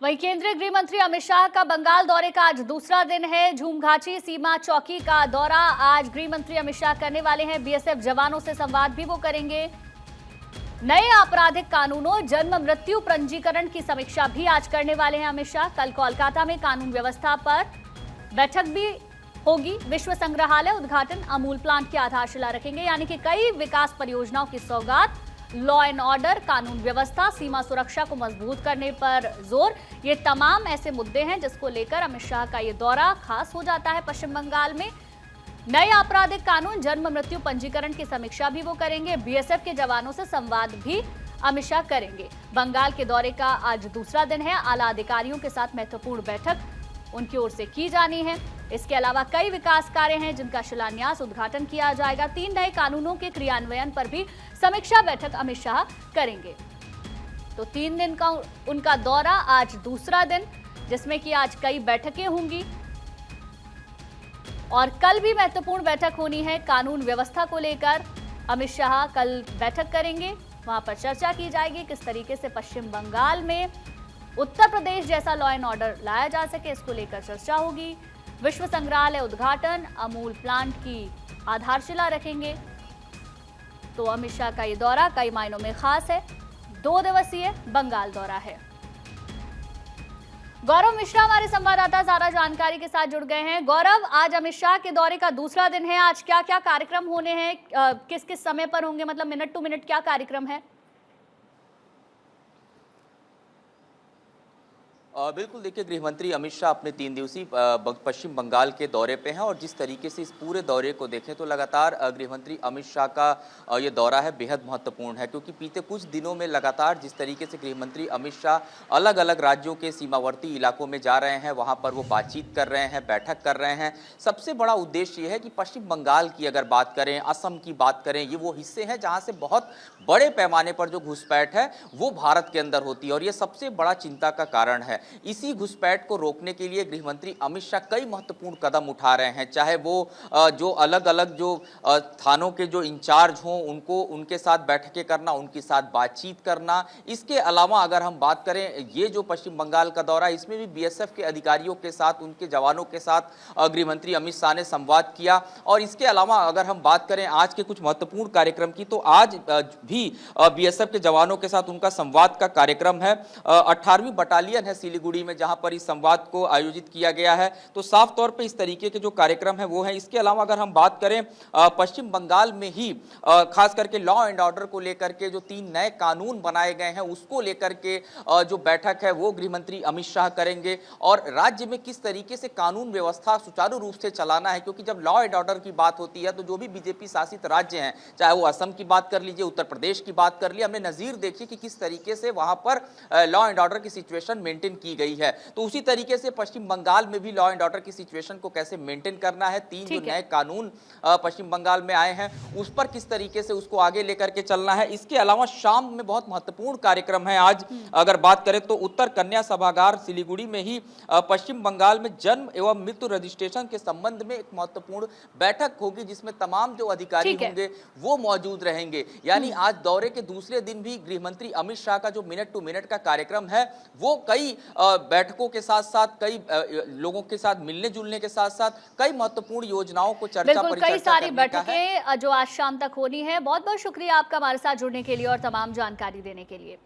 वहीं केंद्रीय गृह मंत्री अमित शाह का बंगाल दौरे का आज दूसरा दिन है। झूमघाची सीमा चौकी का दौरा आज गृह मंत्री अमित शाह करने वाले हैं। बीएसएफ जवानों से संवाद भी वो करेंगे। नए आपराधिक कानूनों, जन्म मृत्यु पंजीकरण की समीक्षा भी आज करने वाले हैं अमित शाह। कल कोलकाता में कानून व्यवस्था पर बैठक भी होगी। विश्व संग्रहालय उद्घाटन, अमूल प्लांट की आधारशिला रखेंगे। यानी कि कई विकास परियोजनाओं की सौगात। लॉ एंड ऑर्डर, कानून व्यवस्था, सीमा सुरक्षा को मजबूत करने पर जोर, ये तमाम ऐसे मुद्दे हैं जिसको लेकर अमित शाह का ये दौरा खास हो जाता है। पश्चिम बंगाल में नए आपराधिक कानून, जन्म मृत्यु पंजीकरण की समीक्षा भी वो करेंगे। बीएसएफ के जवानों से संवाद भी अमित शाह करेंगे। बंगाल के दौरे का आज दूसरा दिन है। आला अधिकारियों के साथ महत्वपूर्ण बैठक उनकी ओर से की जानी है। इसके अलावा कई विकास कार्य हैं जिनका शिलान्यास, उद्घाटन किया जाएगा। 3 नए कानूनों के क्रियान्वयन पर भी समीक्षा बैठक अमित शाह करेंगे। तो 3 दिन का उनका दौरा, आज दूसरा दिन, जिसमें कि आज कई बैठकें होंगी और कल भी महत्वपूर्ण बैठक होनी है कानून व्यवस्था को लेकर। अमित शाह कल बैठक करेंगे, वहां पर चर्चा की जाएगी किस तरीके से पश्चिम बंगाल में उत्तर प्रदेश जैसा लॉ एंड ऑर्डर लाया जा सके, इसको लेकर चर्चा होगी। विश्व संग्रहालय उद्घाटन, अमूल प्लांट की आधारशिला रखेंगे। तो अमित शाह का ये दौरा कई मायनों में खास है। 2 दिवसीय बंगाल दौरा है। गौरव मिश्रा हमारे संवाददाता ज्यादा जानकारी के साथ जुड़ गए हैं। गौरव, आज अमित शाह के दौरे का दूसरा दिन है। आज क्या क्या कार्यक्रम होने हैं, किस किस समय पर होंगे, मतलब मिनट टू मिनट क्या कार्यक्रम है? बिल्कुल, देखिए, गृहमंत्री अमित शाह अपने 3 दिवसीय पश्चिम बंगाल के दौरे पे हैं और जिस तरीके से इस पूरे दौरे को देखें तो लगातार गृहमंत्री अमित शाह का ये दौरा है बेहद महत्वपूर्ण है, क्योंकि बीते कुछ दिनों में लगातार जिस तरीके से गृहमंत्री अमित शाह अलग अलग राज्यों के सीमावर्ती इलाकों में जा रहे हैं, वहाँ पर वो बातचीत कर रहे हैं, बैठक कर रहे हैं। सबसे बड़ा उद्देश्य ये है कि पश्चिम बंगाल की अगर बात करें, असम की बात करें, ये वो हिस्से हैं जहाँ से बहुत बड़े पैमाने पर जो घुसपैठ है वो भारत के अंदर होती है और ये सबसे बड़ा चिंता का कारण है। इसी घुसपैठ को रोकने के लिए गृहमंत्री अमित शाह कई महत्वपूर्ण कदम उठा रहे हैं, चाहे वो जो अलग अलग जो थानों के जो इंचार्ज हों उनको उनके साथ बैठकें करना, उनके साथ बातचीत करना। इसके अलावा अगर हम बात करें, ये जो पश्चिम बंगाल का दौरा, इसमें भी बीएसएफ के अधिकारियों के साथ, उनके जवानों के साथ गृहमंत्री अमित शाह ने संवाद किया। और इसके अलावा अगर हम बात करें आज के कुछ महत्वपूर्ण कार्यक्रम की, तो आज भी बीएसएफ के जवानों के साथ उनका संवाद का कार्यक्रम है। 18वीं बटालियन है सिलीगुड़ी में, जहां पर इस संवाद को आयोजित किया गया है। तो साफ तौर पे इस तरीके के जो कार्यक्रम है वो है। इसके अलावा अगर हम बात करें पश्चिम बंगाल में ही खास करके लॉ एंड ऑर्डर को लेकर के जो 3 नए कानून बनाए गए हैं उसको लेकर के जो बैठक है वो गृहमंत्री अमित शाह करेंगे और राज्य में किस तरीके से कानून व्यवस्था सुचारू रूप से चलाना है, क्योंकि जब लॉ एंड ऑर्डर की बात होती है तो जो भी बीजेपी शासित राज्य हैं, चाहे वो असम की बात कर लीजिए, उत्तर प्रदेश की बात कर लीजिए, हमने नजीर देखी कि किस तरीके से वहां पर लॉ एंड ऑर्डर की सिचुएशन मेंटेन की गई है। तो उसी तरीके से पश्चिम बंगाल में भी लॉ एंड ऑर्डर की सिचुएशन को कैसे मेंटेन करना है, 3 जो नए कानून पश्चिम बंगाल में आए हैं उस पर किस तरीके से उसको आगे लेकर के चलना है। इसके अलावा शाम में बहुत महत्वपूर्ण कार्यक्रम है। आज अगर बात करें तो उत्तर कन्या सभागार सिलीगुड़ी में ही पश्चिम बंगाल में जन्म एवं मृत्यु रजिस्ट्रेशन के संबंध में एक महत्वपूर्ण बैठक होगी, जिसमें तमाम जो अधिकारी होंगे वो मौजूद रहेंगे। यानी आज दौरे के दूसरे दिन भी गृहमंत्री अमित शाह का जो मिनट टू मिनट का कार्यक्रम है वो कई बैठकों के साथ साथ, कई लोगों के साथ मिलने जुलने के साथ साथ कई महत्वपूर्ण योजनाओं को चर्चा पर कई सारी बैठकें जो आज शाम तक होनी है। बहुत बहुत शुक्रिया आपका हमारे साथ जुड़ने के लिए और तमाम जानकारी देने के लिए।